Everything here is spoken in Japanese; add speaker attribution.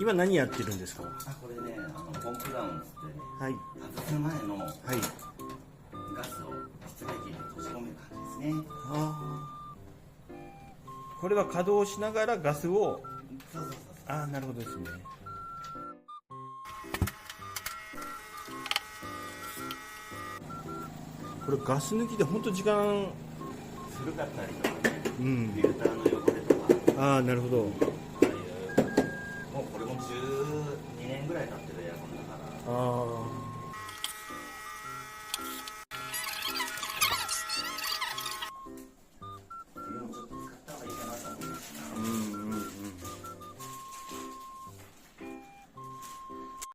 Speaker 1: 今何やってるんですか？
Speaker 2: これね、ポンプダウンっつってね、
Speaker 1: はい
Speaker 2: 外す前の
Speaker 1: はい。
Speaker 2: ガスを室外機に閉じ込める感じですね。
Speaker 1: ああ、これは稼働しながらガスを、
Speaker 2: そうそうそう
Speaker 1: ああなるほどですね。これガス抜きで本当時間、
Speaker 2: 古かったりとかね、
Speaker 1: うん、
Speaker 2: フィルターの汚れとか、
Speaker 1: ああなるほど。
Speaker 2: ああいう、もうこれも12年ぐらい経ってるエアコンだから。
Speaker 1: ああ。